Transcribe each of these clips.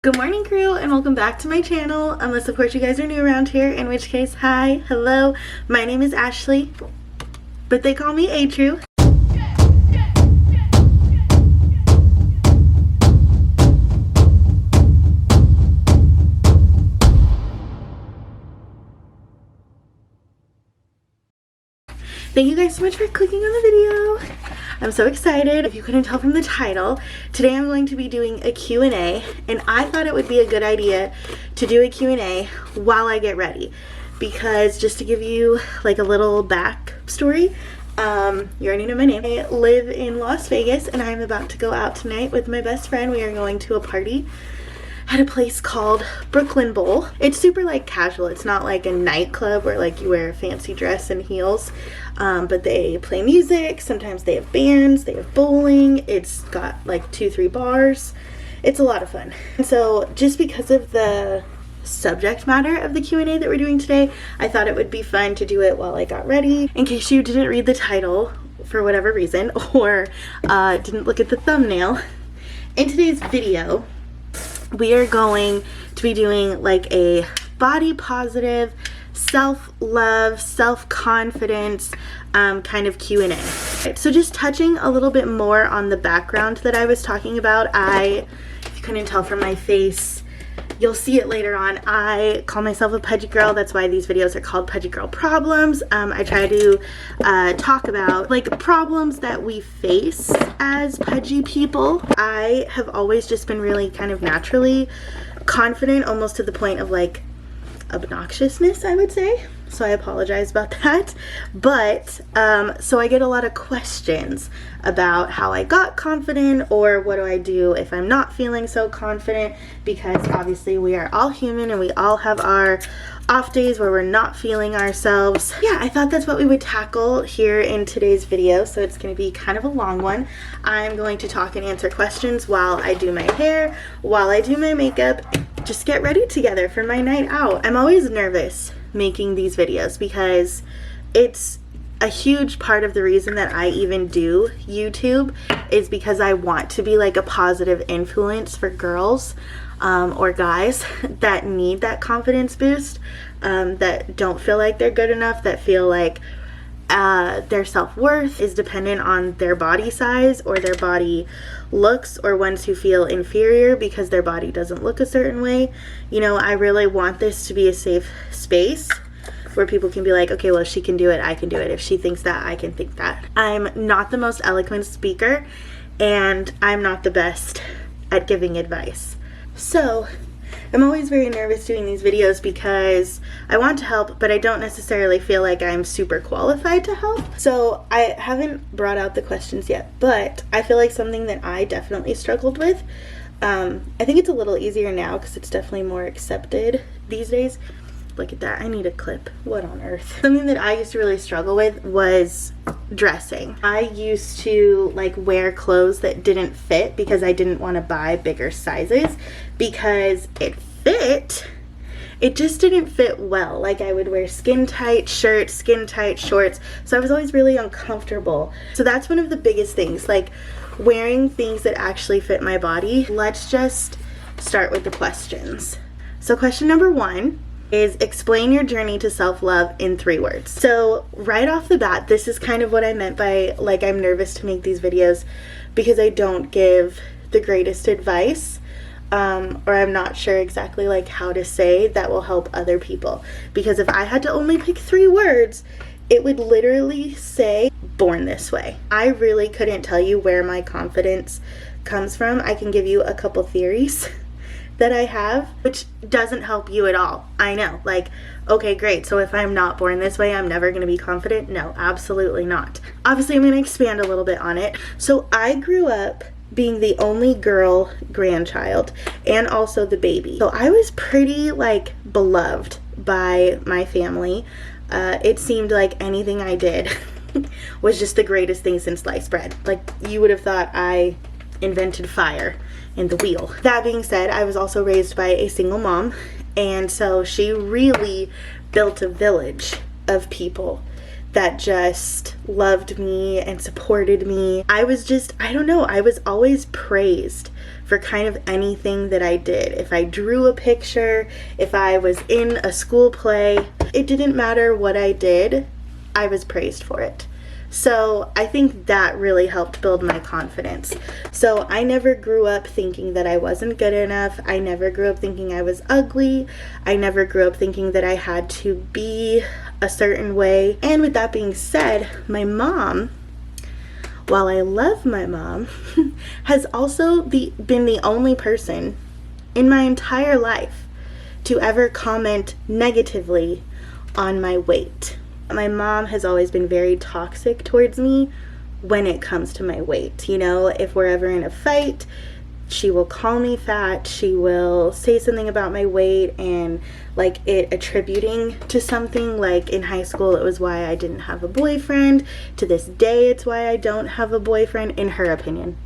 Good morning, crew, and welcome back to my channel, unless of course you guys are new around here, in which case, hi, hello, my name is Ashley, but they call me Atru. Thank you guys so much for clicking on the video. I'm so excited. If you couldn't tell from the title, today I'm going to be doing a Q&A, and I thought it would be a good idea to do a Q&A while I get ready, because just to give you like a little backstory, you already know my name. I live in Las Vegas, and I'm about to go out tonight with my best friend. We are going to a party at a place called Brooklyn Bowl. It's super like casual. It's not like a nightclub where like you wear a fancy dress and heels, but they play music. Sometimes they have bands, they have bowling. It's got like 2-3 bars. It's a lot of fun. And so just because of the subject matter of the Q&A that we're doing today, I thought it would be fun to do it while I got ready. In case you didn't read the title for whatever reason, or didn't look at the thumbnail, in today's video we are going to be doing like a body positive, self-love, self-confidence kind of Q&A. So just touching a little bit more on the background that I was talking about. If you couldn't tell from my face, you'll see it later on. I call myself a pudgy girl. That's why these videos are called Pudgy Girl Problems. I try to talk about like problems that we face as pudgy people. I have always just been really kind of naturally confident, almost to the point of like obnoxiousness, I would say. So I apologize about that. But so I get a lot of questions about how I got confident, or what do I do if I'm not feeling so confident, because obviously we are all human and we all have our off days where we're not feeling ourselves. Yeah, I thought that's what we would tackle here in today's video, so it's going to be kind of a long one. I'm going to talk and answer questions while I do my hair, while I do my makeup, just get ready together for my night out. I'm always nervous making these videos because it's a huge part of the reason that I even do YouTube, is because I want to be like a positive influence for girls or guys that need that confidence boost, that don't feel like they're good enough, that feel like their self-worth is dependent on their body size or their body looks, or ones who feel inferior because their body doesn't look a certain way. You know, I really want this to be a safe space where people can be like, okay, well, if she can do it, I can do it. If she thinks that, I can think that. I'm not the most eloquent speaker, and I'm not the best at giving advice. So I'm always very nervous doing these videos because I want to help, but I don't necessarily feel like I'm super qualified to help. So I haven't brought out the questions yet, but I feel like something that I definitely struggled with, I think it's a little easier now because it's definitely more accepted these days. Look at that, I need a clip. What on earth? Something that I used to really struggle with was dressing. I used to like wear clothes that didn't fit because I didn't want to buy bigger sizes, because it fit, it just didn't fit well. Like I would wear skin tight shirts, skin tight shorts, so I was always really uncomfortable. So that's one of the biggest things, like wearing things that actually fit my body. Let's just start with the questions. So question number 1 is, explain your journey to self-love in 3 words. So right off the bat, this is kind of what I meant by like I'm nervous to make these videos, because I don't give the greatest advice, or I'm not sure exactly like how to say that will help other people. Because if I had to only pick 3 words, it would literally say born this way. I really couldn't tell you where my confidence comes from. I can give you a couple theories that I have, which doesn't help you at all. I know, like, okay, great, so if I'm not born this way, I'm never gonna be confident? No, absolutely not. Obviously, I'm gonna expand a little bit on it. So I grew up being the only girl grandchild and also the baby. So I was pretty like beloved by my family. It seemed like anything I did was just the greatest thing since sliced bread. Like, you would have thought I invented fire and the wheel. That being said, I was also raised by a single mom, and so she really built a village of people that just loved me and supported me. I was just, I don't know, I was always praised for kind of anything that I did. If I drew a picture, if I was in a school play, it didn't matter what I did, I was praised for it. So I think that really helped build my confidence. So I never grew up thinking that I wasn't good enough. I never grew up thinking I was ugly. I never grew up thinking that I had to be a certain way. And with that being said, my mom, while I love my mom, has also been the only person in my entire life to ever comment negatively on my weight. My mom has always been very toxic towards me when it comes to my weight. You know, if we're ever in a fight, she will call me fat, she will say something about my weight and like it attributing to something. Like in high school, it was why I didn't have a boyfriend. To this day, it's why I don't have a boyfriend, in her opinion.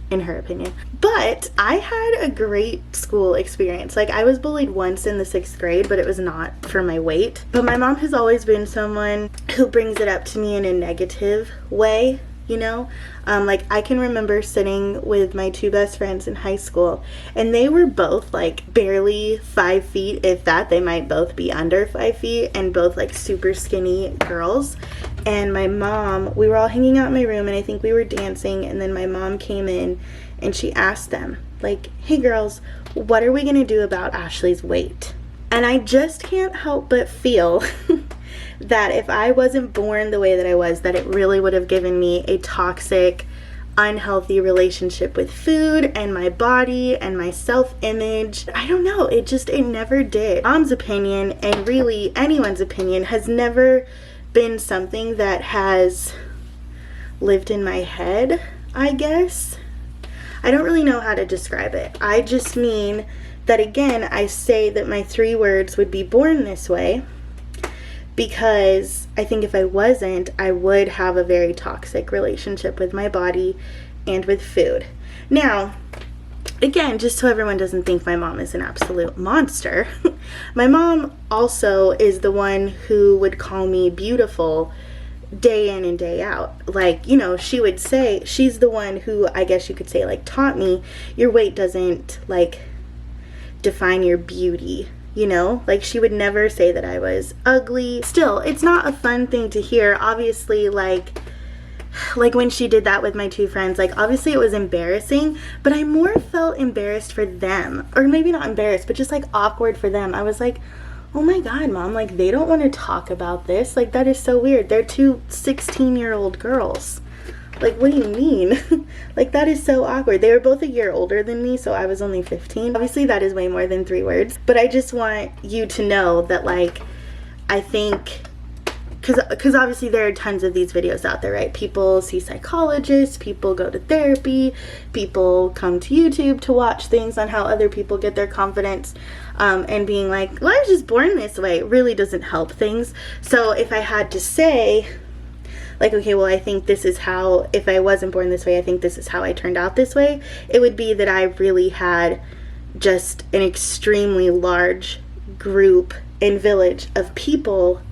But I had a great school experience. Like, I was bullied once in the 6th grade, but it was not for my weight. But my mom has always been someone who brings it up to me in a negative way. You know, like I can remember sitting with my 2 best friends in high school, and they were both like barely 5 feet, if that. They might both be under 5 feet, and both like super skinny girls. And my mom, we were all hanging out in my room, and I think we were dancing, and then my mom came in and she asked them, like, hey girls, what are we gonna do about Ashley's weight? And I just can't help but feel that if I wasn't born the way that I was, that it really would have given me a toxic, unhealthy relationship with food and my body and my self-image. I don't know, it never did. Mom's opinion, and really anyone's opinion, has never been something that has lived in my head, I guess. I don't really know how to describe it. I just mean that, again, I say that my 3 words would be born this way, because I think if I wasn't, I would have a very toxic relationship with my body and with food. Now, again, just so everyone doesn't think my mom is an absolute monster, my mom also is the one who would call me beautiful day in and day out. Like, you know, she would say, she's the one who, I guess you could say, like, taught me, your weight doesn't, like, define your beauty. You know, like, she would never say that I was ugly. Still, it's not a fun thing to hear. Obviously, like when she did that with my 2 friends, like, obviously it was embarrassing, but I more felt embarrassed for them. Or maybe not embarrassed, but just like awkward for them. I was like, oh my God, Mom, like, they don't want to talk about this. Like, that is so weird. They're 2 16-year-old girls. Like, what do you mean? Like, that is so awkward. They were both a year older than me, so I was only 15. Obviously, that is way more than 3 words. But I just want you to know that, like, I think, because obviously there are tons of these videos out there, right? People see psychologists, people go to therapy, people come to YouTube to watch things on how other people get their confidence. And being like, well, I was just born this way, really doesn't help things. So if I had to say, like, okay, well, I think this is how, if I wasn't born this way, I think this is how I turned out this way, it would be that I really had just an extremely large group and village of people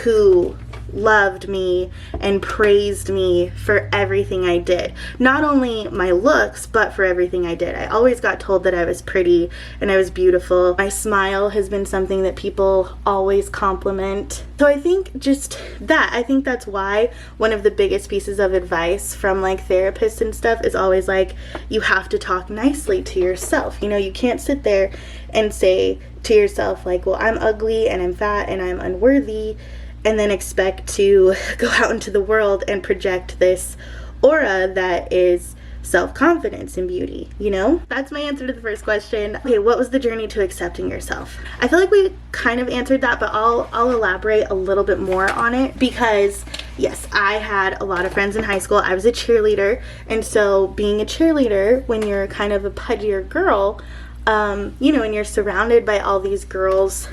who loved me and praised me for everything I did. Not only my looks, but for everything I did. I always got told that I was pretty and I was beautiful. My smile has been something that people always compliment. So I think just that, I think that's why one of the biggest pieces of advice from like therapists and stuff is always like, you have to talk nicely to yourself. You know, you can't sit there and say to yourself like, well, I'm ugly and I'm fat and I'm unworthy, and then expect to go out into the world and project this aura that is self-confidence and beauty, you know? That's my answer to the first question. Okay, what was the journey to accepting yourself? I feel like we kind of answered that, but I'll elaborate a little bit more on it, because yes, I had a lot of friends in high school. I was a cheerleader, and so being a cheerleader, when you're kind of a pudgier girl, you know, and you're surrounded by all these girls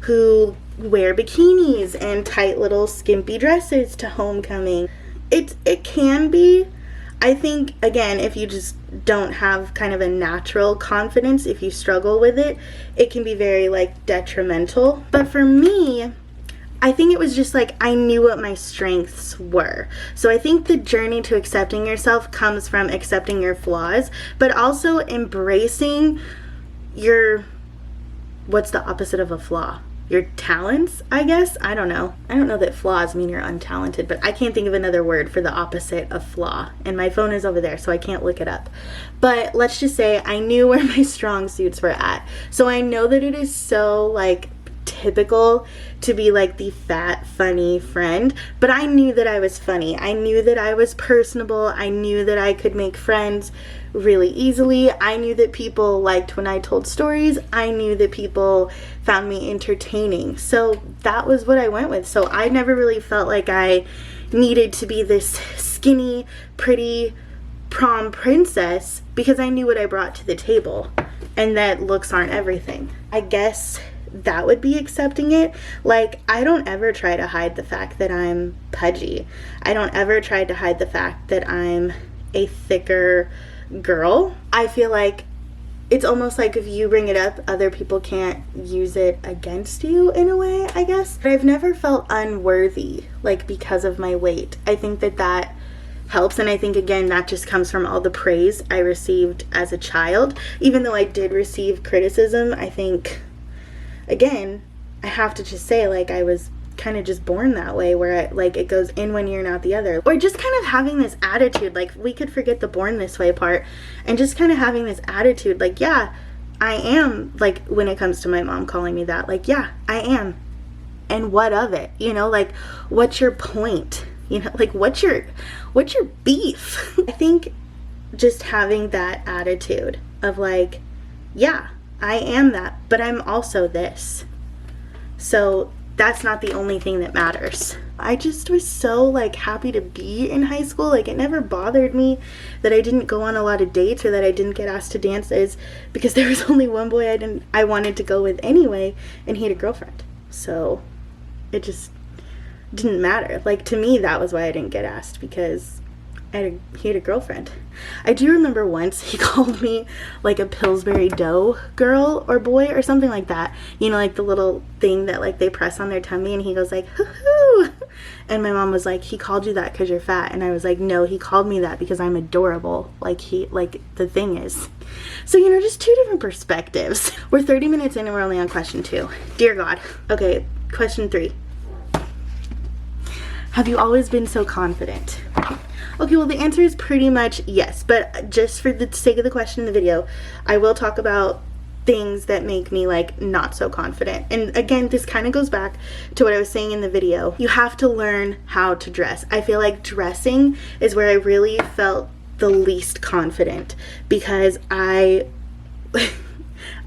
who wear bikinis and tight little skimpy dresses to homecoming. It can be, I think, again, if you just don't have kind of a natural confidence, if you struggle with it, it can be very like detrimental. But for me, I think it was just like I knew what my strengths were. So I think the journey to accepting yourself comes from accepting your flaws, but also embracing your, what's the opposite of a flaw? Your talents, I guess. I don't know. I don't know that flaws mean you're untalented, but I can't think of another word for the opposite of flaw. And my phone is over there, so I can't look it up. But let's just say I knew where my strong suits were at. So I know that it is so like typical to be like the fat, funny friend, but I knew that I was funny. I knew that I was personable. I knew that I could make friends really easily. I knew that people liked when I told stories. I knew that people found me entertaining. So that was what I went with. So I never really felt like I needed to be this skinny, pretty prom princess because I knew what I brought to the table and that looks aren't everything. I guess that would be accepting it. Like, I don't ever try to hide the fact that I'm pudgy. I don't ever try to hide the fact that I'm a thicker girl. I feel like it's almost like if you bring it up, other people can't use it against you in a way, I guess. But I've never felt unworthy, like, because of my weight. I think that that helps, and I think, again, that just comes from all the praise I received as a child. Even though I did receive criticism, I think, again, I have to just say, like, I was kind of just born that way, where like it goes in one ear and out the other, or just kind of having this attitude, like, we could forget the born this way part and just kind of having this attitude, like, yeah, I am, like, when it comes to my mom calling me that, like, yeah, I am, and what of it, you know, like, what's your point, you know, like, what's your beef? I think just having that attitude of like, yeah, I am that, but I'm also this, so that's not the only thing that matters. I just was so like happy to be in high school. Like, it never bothered me that I didn't go on a lot of dates or that I didn't get asked to dances, because there was only one boy I wanted to go with anyway, and he had a girlfriend. So it just didn't matter. Like, to me, that was why I didn't get asked, because he had a girlfriend. I do remember once he called me like a Pillsbury Dough girl or boy or something like that. You know, like the little thing that like they press on their tummy, and he goes like, hoo-hoo. And my mom was like, he called you that because you're fat. And I was like, no, he called me that because I'm adorable. Like the thing is. So, you know, just two different perspectives. We're 30 minutes in and we're only on question 2. Dear God. Okay, question 3. Have you always been so confident? Okay, well, the answer is pretty much yes, but just for the sake of the question in the video, I will talk about things that make me like not so confident. And again, this kind of goes back to what I was saying in the video. You have to learn how to dress. I feel like dressing is where I really felt the least confident, because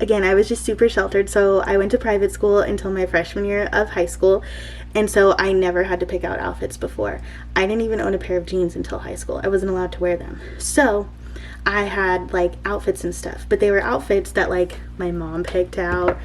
again, I was just super sheltered. So I went to private school until my freshman year of high school. And so I never had to pick out outfits before. I didn't even own a pair of jeans until high school. I wasn't allowed to wear them. So I had like outfits and stuff, but they were outfits that like my mom picked out.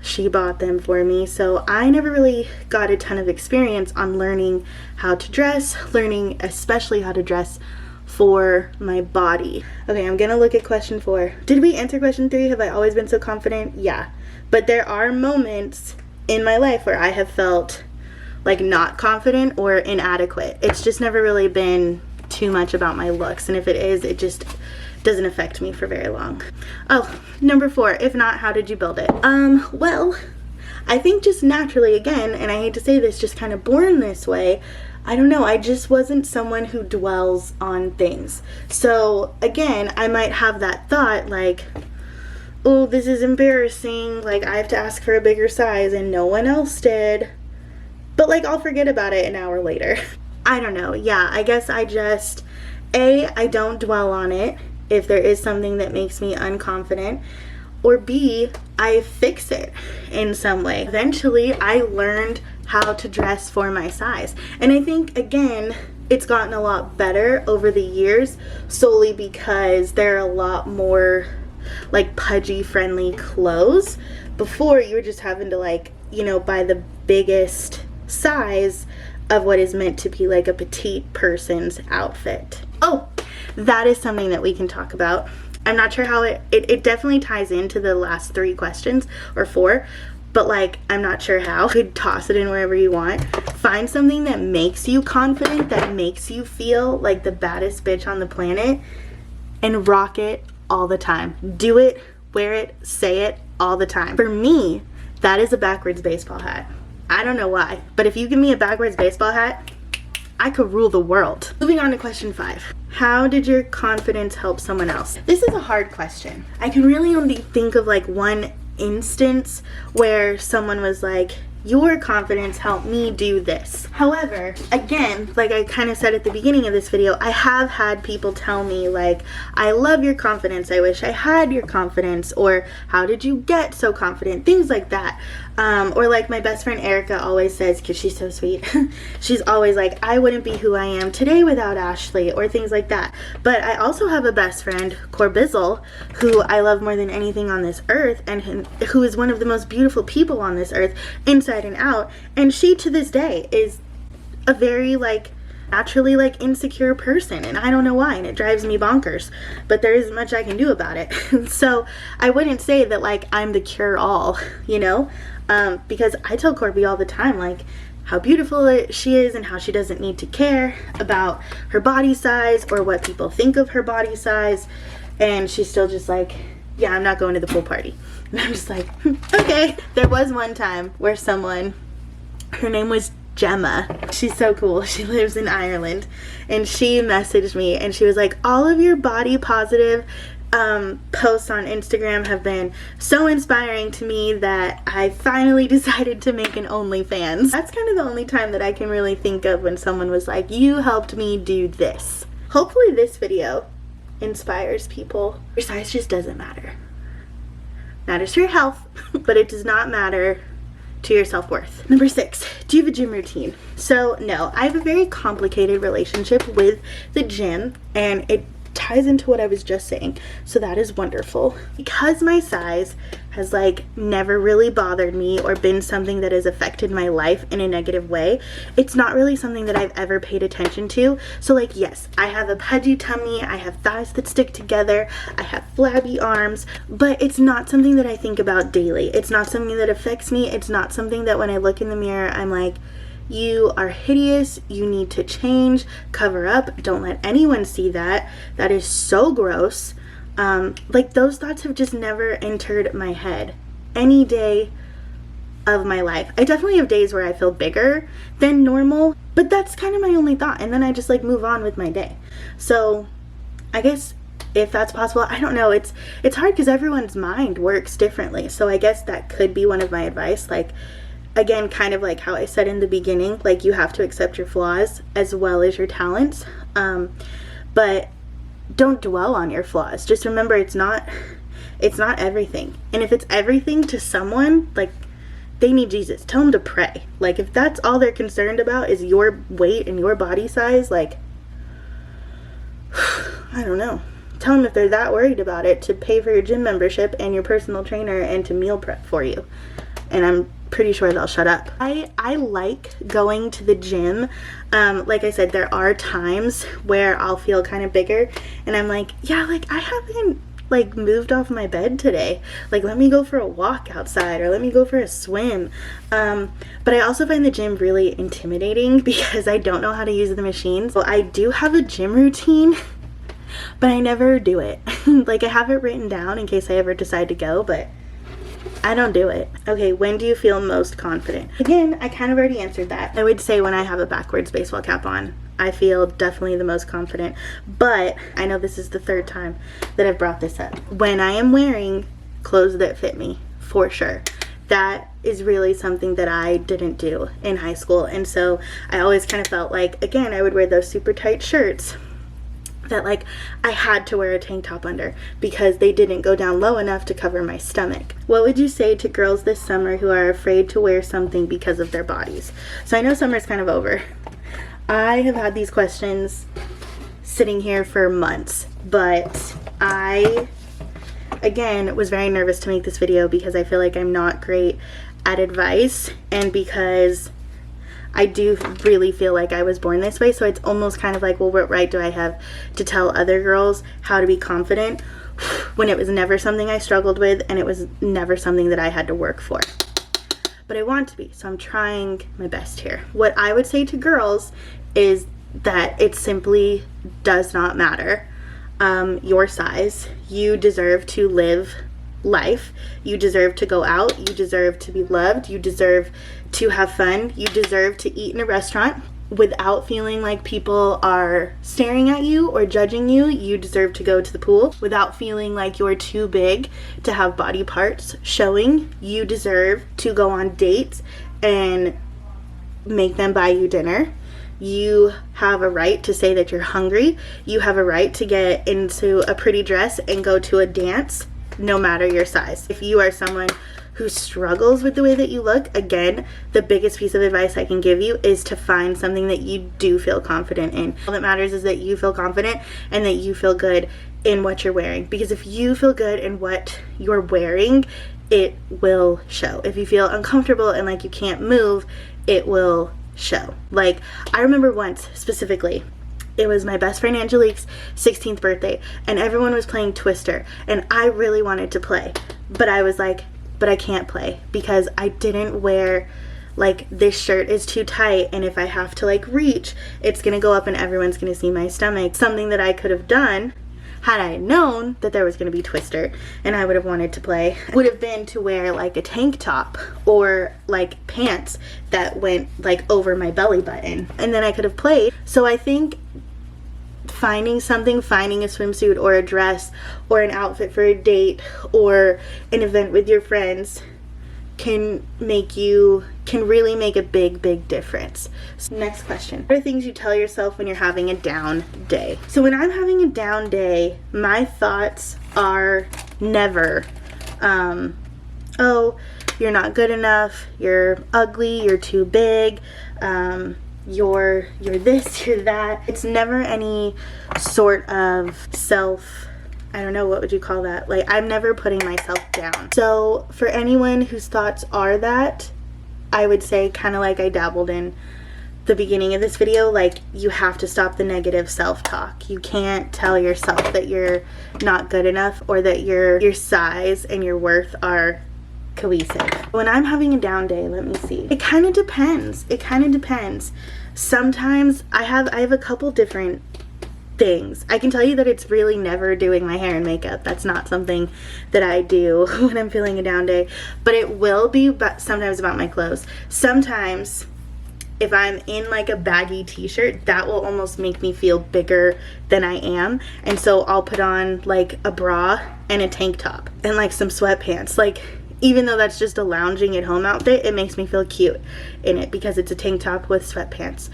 She bought them for me. So I never really got a ton of experience on learning how to dress, learning especially how to dress for my body. Okay, I'm gonna look at question 4. Did we answer question 3? Have I always been so confident? Yeah. But there are moments in my life where I have felt like not confident or inadequate. It's just never really been too much about my looks, and if it is, it just doesn't affect me for very long. Oh, number 4, if not, how did you build it? Well, I think just naturally, again, and I hate to say this, just kind of born this way. I don't know, I just wasn't someone who dwells on things. So again, I might have that thought like, oh, this is embarrassing, like I have to ask for a bigger size and no one else did. But like, I'll forget about it an hour later. I don't know. Yeah, I guess I just, I don't dwell on it if there is something that makes me unconfident, or B, I fix it in some way. Eventually, I learned how to dress for my size. And I think, again, it's gotten a lot better over the years, solely because there are a lot more like pudgy friendly clothes. Before, you were just having to like, you know, buy the biggest size of what is meant to be like a petite person's outfit. Oh, that is something that we can talk about. I'm not sure how it definitely ties into the last 3 questions, or 4, but like I'm not sure how. You could toss it in wherever you want. Find something that makes you confident, that makes you feel like the baddest bitch on the planet, and rock it all the time. Do it, wear it, say it all the time. For me, that is a backwards baseball hat. I don't know why, but if you give me a backwards baseball hat, I could rule the world. Moving on to question 5. How did your confidence help someone else? This is a hard question. I can really only think of like one instance where someone was like, your confidence helped me do this. However, again, like I kind of said at the beginning of this video, I have had people tell me like, I love your confidence, I wish I had your confidence, or how did you get so confident, things like that. Or like my best friend Erica always says, because she's so sweet, she's always like, I wouldn't be who I am today without Ashley, or things like that. But I also have a best friend, Corbizzle, who I love more than anything on this earth, and who is one of the most beautiful people on this earth, inside and out. And she to this day is a very like naturally like insecure person, and I don't know why, and it drives me bonkers, but there isn't much I can do about it. So I wouldn't say that like I'm the cure-all, you know, because I tell Corby all the time like how beautiful she is and how she doesn't need to care about her body size or what people think of her body size, and she's still just like, yeah, I'm not going to the pool party. And I'm just like, okay. There was one time where someone, her name was Gemma. She's so cool. She lives in Ireland. And she messaged me and she was like, all of your body positive posts on Instagram have been so inspiring to me that I finally decided to make an OnlyFans. That's kind of the only time that I can really think of when someone was like, you helped me do this. Hopefully this video inspires people. Your size just doesn't matter. Matters to your health, but it does not matter to your self-worth. Number 6, do you have a gym routine? So no, I have a very complicated relationship with the gym, and it ties into what I was just saying, so that is wonderful. Because my size has like never really bothered me or been something that has affected my life in a negative way, it's not really something that I've ever paid attention to. So like, yes, I have a pudgy tummy, I have thighs that stick together, I have flabby arms, but it's not something that I think about daily. It's not something that affects me. It's not something that when I look in the mirror I'm like, you are hideous, you need to change, cover up, don't let anyone see that, that is so gross. Like those thoughts have just never entered my head any day of my life. I definitely have days where I feel bigger than normal, but that's kind of my only thought, and then I just like move on with my day. So I guess if that's possible, I don't know, it's hard because everyone's mind works differently. So I guess that could be one of my advice. Like, again, kind of like how I said in the beginning, like you have to accept your flaws as well as your talents, but don't dwell on your flaws. Just remember it's not everything. And if it's everything to someone, like they need Jesus. Tell them to pray. Like if that's all they're concerned about is your weight and your body size, like I don't know. Tell them if they're that worried about it to pay for your gym membership and your personal trainer and to meal prep for you. And I'm pretty sure they'll shut up. I like going to the gym. Like I said, there are times where I'll feel kind of bigger and I'm like, yeah, like I haven't like moved off my bed today. Like let me go for a walk outside or let me go for a swim. But I also find the gym really intimidating because I don't know how to use the machines. So I do have a gym routine, but I never do it. Like I have it written down in case I ever decide to go, but I don't do it. Okay, when do you feel most confident? Again, I kind of already answered that. I would say when I have a backwards baseball cap on, I feel definitely the most confident. But I know this is the 3rd time that I've brought this up. When I am wearing clothes that fit me, for sure. That is really something that I didn't do in high school. And so I always kind of felt like, again, I would wear those super tight shirts that like I had to wear a tank top under because they didn't go down low enough to cover my stomach. What would you say to girls this summer who are afraid to wear something because of their bodies? So I know summer's kind of over. I have had these questions sitting here for months, but I again was very nervous to make this video because I feel like I'm not great at advice and because I do really feel like I was born this way, so it's almost kind of like, well, what right do I have to tell other girls how to be confident when it was never something I struggled with and it was never something that I had to work for. but I want to be. So I'm trying my best here. What I would say to girls is that it simply does not matter your size. You deserve to live life. You deserve to go out. You deserve to be loved. You deserve to have fun. You deserve to eat in a restaurant without feeling like people are staring at you or judging you. You deserve to go to the pool without feeling like you're too big to have body parts showing. You deserve to go on dates and make them buy you dinner. You have a right to say that you're hungry. You have a right to get into a pretty dress and go to a dance, no matter your size. If you are someone who struggles with the way that you look, again, the biggest piece of advice I can give you is to find something that you do feel confident in. All that matters is that you feel confident and that you feel good in what you're wearing. Because if you feel good in what you're wearing, it will show. If you feel uncomfortable and like you can't move, it will show. Like, I remember once specifically, it was my best friend Angelique's 16th birthday, and everyone was playing Twister, and I really wanted to play, but I was like, but I can't play because I didn't wear, like, this shirt is too tight, and if I have to like reach, it's gonna go up and everyone's gonna see my stomach. Something that I could have done had I known that there was going to be Twister and I would have wanted to play would have been to wear like a tank top or like pants that went like over my belly button, and then I could have played. So I think finding a swimsuit or a dress or an outfit for a date or an event with your friends can really make a big difference. So next question. What are things you tell yourself when you're having a down day? So when I'm having a down day, my thoughts are never, oh, you're not good enough, you're ugly, you're too big, you're this, you're that. It's never any sort of I don't know, what would you call that? Like, I'm never putting myself down. So for anyone whose thoughts are that, I would say, kind of like I dabbled in the beginning of this video, like, you have to stop the negative self-talk. You can't tell yourself that you're not good enough or that your size and your worth are cohesive. When I'm having a down day, let me see. It kind of depends. Sometimes I have a couple different things. I can tell you that it's really never doing my hair and makeup. That's not something that I do when I'm feeling a down day, but it will be sometimes about my clothes. Sometimes if I'm in like a baggy t-shirt, that will almost make me feel bigger than I am, and so I'll put on like a bra and a tank top and like some sweatpants. Like, even though that's just a lounging at home outfit, it makes me feel cute in it because it's a tank top with sweatpants.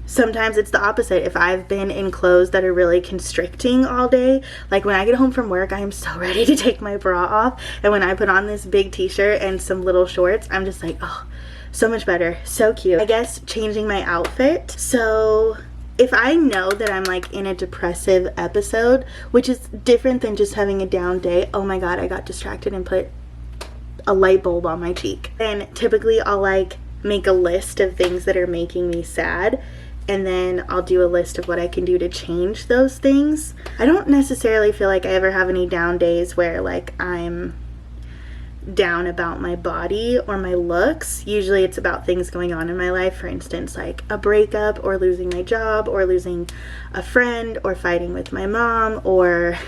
Sometimes it's the opposite. If I've been in clothes that are really constricting all day, like when I get home from work, I am so ready to take my bra off, and when I put on this big t-shirt and some little shorts, I'm just like, oh, so much better, so cute. I guess changing my outfit. So if I know that I'm like in a depressive episode, which is different than just having a down day, oh my god, I got distracted and put a light bulb on my cheek. And typically I'll like make a list of things that are making me sad, and then I'll do a list of what I can do to change those things. I don't necessarily feel like I ever have any down days where like I'm down about my body or my looks. Usually it's about things going on in my life, for instance like a breakup or losing my job or losing a friend or fighting with my mom or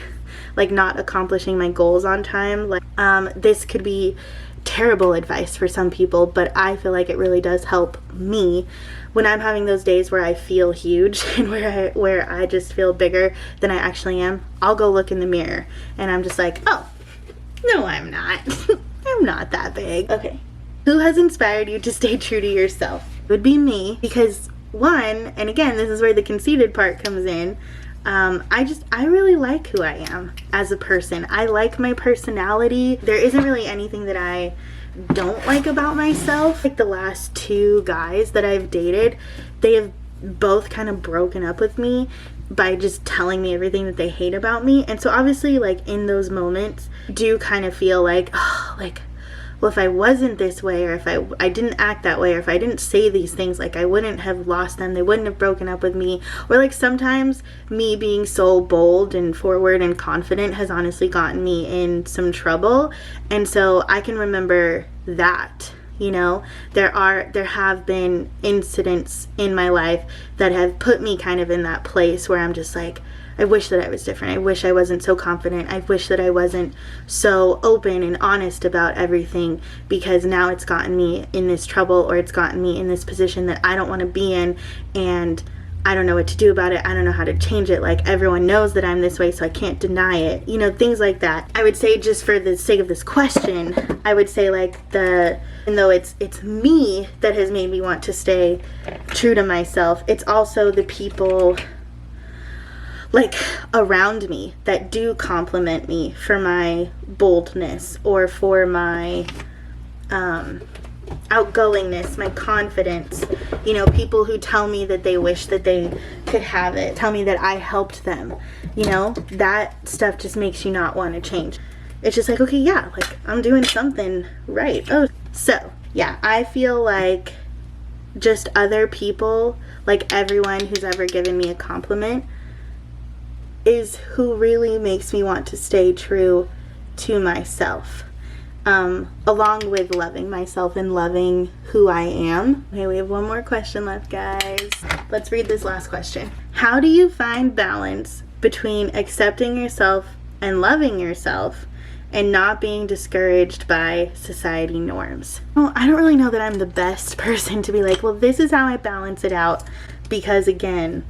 like not accomplishing my goals on time. Like this could be terrible advice for some people, but I feel like it really does help me when I'm having those days where I feel huge and where I just feel bigger than I actually am. I'll go look in the mirror and I'm just like, oh, no, I'm not. I'm not that big. Okay. Who has inspired you to stay true to yourself? It would be me, because one, and again, this is where the conceited part comes in, I really like who I am as a person. I like my personality. There isn't really anything that I don't like about myself. Like the last two guys that I've dated, they have both kind of broken up with me by just telling me everything that they hate about me. And so obviously like in those moments I do kind of feel like, oh, like, well, if I wasn't this way, or if I didn't act that way, or if I didn't say these things, like I wouldn't have lost them, they wouldn't have broken up with me. Or like sometimes me being so bold and forward and confident has honestly gotten me in some trouble. And so I can remember that You know, there have been incidents in my life that have put me kind of in that place where I'm just like, I wish that I was different. I wish I wasn't so confident. I wish that I wasn't so open and honest about everything, because now it's gotten me in this trouble, or it's gotten me in this position that I don't want to be in, and I don't know what to do about it. I don't know how to change it. Like, everyone knows that I'm this way, so I can't deny it. You know, things like that. I would say, just for the sake of this question, I would say, like, even though it's me that has made me want to stay true to myself, it's also the people like around me that do compliment me for my boldness, or for my outgoingness, my confidence. You know, people who tell me that they wish that they could have it, tell me that I helped them. You know, that stuff just makes you not want to change. It's just like, okay, yeah, like, I'm doing something right. Oh, so yeah, I feel like just other people, like everyone who's ever given me a compliment, is who really makes me want to stay true to myself, along with loving myself and loving who I am. Okay, we have one more question left, guys. Let's read this last question. How do you find balance between accepting yourself and loving yourself, and not being discouraged by society norms? Well, I don't really know that I'm the best person to be like, well, this is how I balance it out, because again,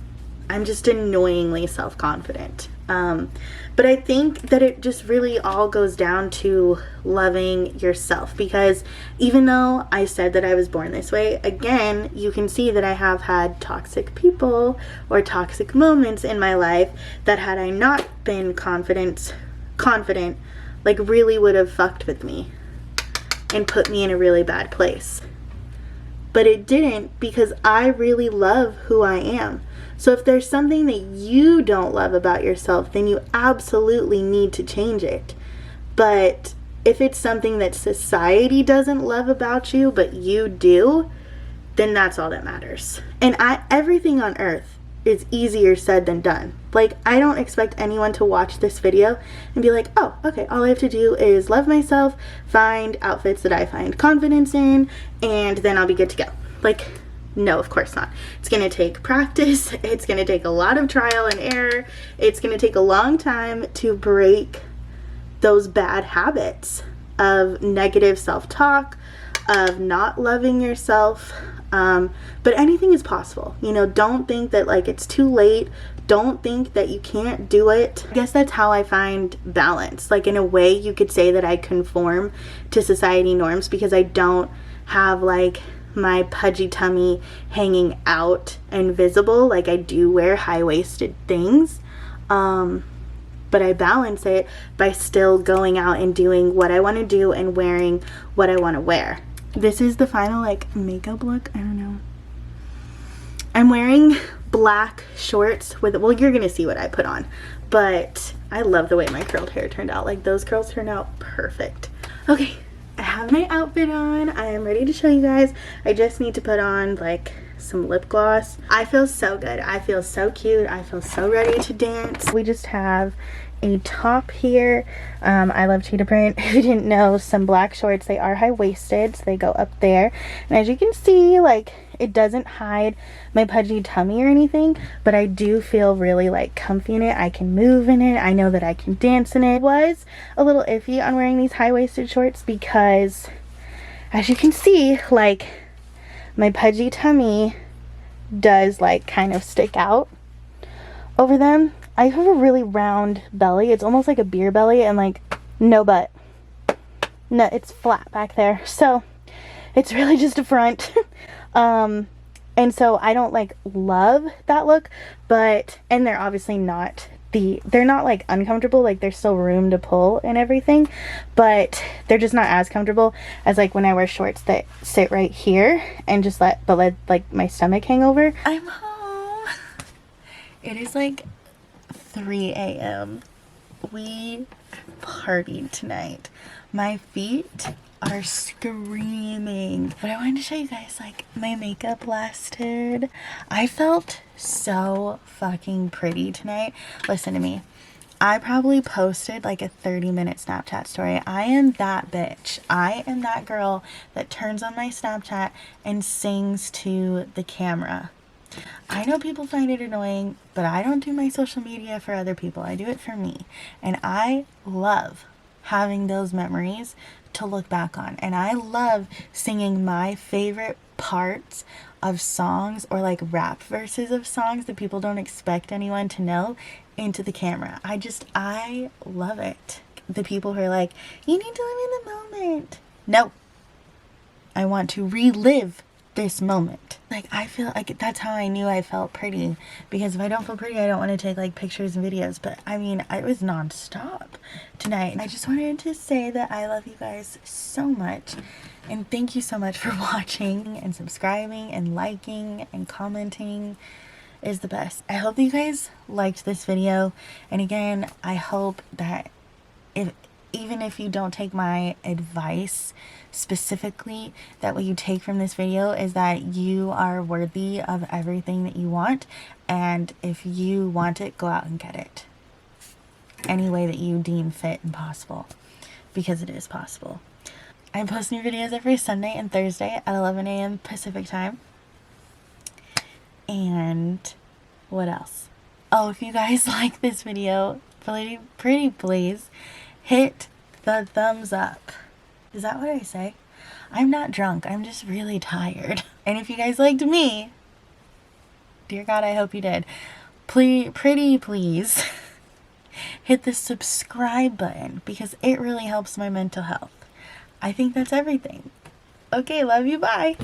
I'm just annoyingly self-confident. But I think that it just really all goes down to loving yourself, because even though I said that I was born this way, again, you can see that I have had toxic people or toxic moments in my life that, had I not been confident, like, really would have fucked with me and put me in a really bad place. But it didn't, because I really love who I am. So if there's something that you don't love about yourself, then you absolutely need to change it. But if it's something that society doesn't love about you, but you do, then that's all that matters. And everything on earth is easier said than done. Like, I don't expect anyone to watch this video and be like, oh, okay, all I have to do is love myself, find outfits that I find confidence in, and then I'll be good to go. Like, no, of course not. It's going to take practice. It's going to take a lot of trial and error. It's going to take a long time to break those bad habits of negative self-talk, of not loving yourself. But anything is possible. You know, don't think that, like, it's too late. Don't think that you can't do it. I guess that's how I find balance. Like, in a way, you could say that I conform to society norms, because I don't have, like, my pudgy tummy hanging out and visible. Like, I do wear high-waisted things, but I balance it by still going out and doing what I want to do and wearing what I want to wear. This is the final, like, makeup look. I don't know. I'm wearing black shorts with, well, you're gonna see what I put on, but I love the way my curled hair turned out. Like, those curls turned out perfect. Okay, I have my outfit on. I am ready to show you guys. I just need to put on, like, some lip gloss. I feel so good. I feel so cute. I feel so ready to dance. We just have a top here. I love cheetah print. If you didn't know, some black shorts. They are high-waisted, so they go up there. And as you can see, like, it doesn't hide my pudgy tummy or anything, but I do feel really, like, comfy in it. I can move in it. I know that I can dance in it. I was a little iffy on wearing these high-waisted shorts because, as you can see, like, my pudgy tummy does, like, kind of stick out over them. I have a really round belly. It's almost like a beer belly, and, like, no butt. No, it's flat back there. So it's really just a front. And so I don't, like, love that look, but, and they're obviously not they're not, like, uncomfortable. Like, there's still room to pull and everything, but they're just not as comfortable as, like, when I wear shorts that sit right here and just let like, my stomach hang over. I'm home. It is, like, 3 a.m. We partied tonight. My feet are screaming. But I wanted to show you guys, like, my makeup lasted. I felt so fucking pretty tonight. Listen to me. I probably posted like a 30-minute Snapchat story. I am that bitch. I am that girl that turns on my Snapchat and sings to the camera. I know people find it annoying, but I don't do my social media for other people. I do it for me. And I love having those memories to look back on. And I love singing my favorite parts of songs, or like rap verses of songs that people don't expect anyone to know, into the camera. I love it. The people who are like, you need to live in the moment. No. I want to relive this moment. Like, I feel like that's how I knew I felt pretty, because if I don't feel pretty, I don't want to take like pictures and videos. But I mean, it was non-stop tonight, and I just wanted to say that I love you guys so much, and thank you so much for watching and subscribing and liking and commenting. Is the best. I hope that you guys liked this video, and again, I hope that even if you don't take my advice specifically, that what you take from this video is that you are worthy of everything that you want, and if you want it, go out and get it any way that you deem fit and possible, because it is possible. I'm posting videos every Sunday and Thursday at 11 a.m. Pacific time. And what else? Oh, if you guys like this video, pretty please hit the thumbs up. Is that what I say? I'm not drunk. I'm just really tired. And if you guys liked me, dear God, I hope you did. Pretty please hit the subscribe button, because it really helps my mental health. I think that's everything. Okay, love you. Bye.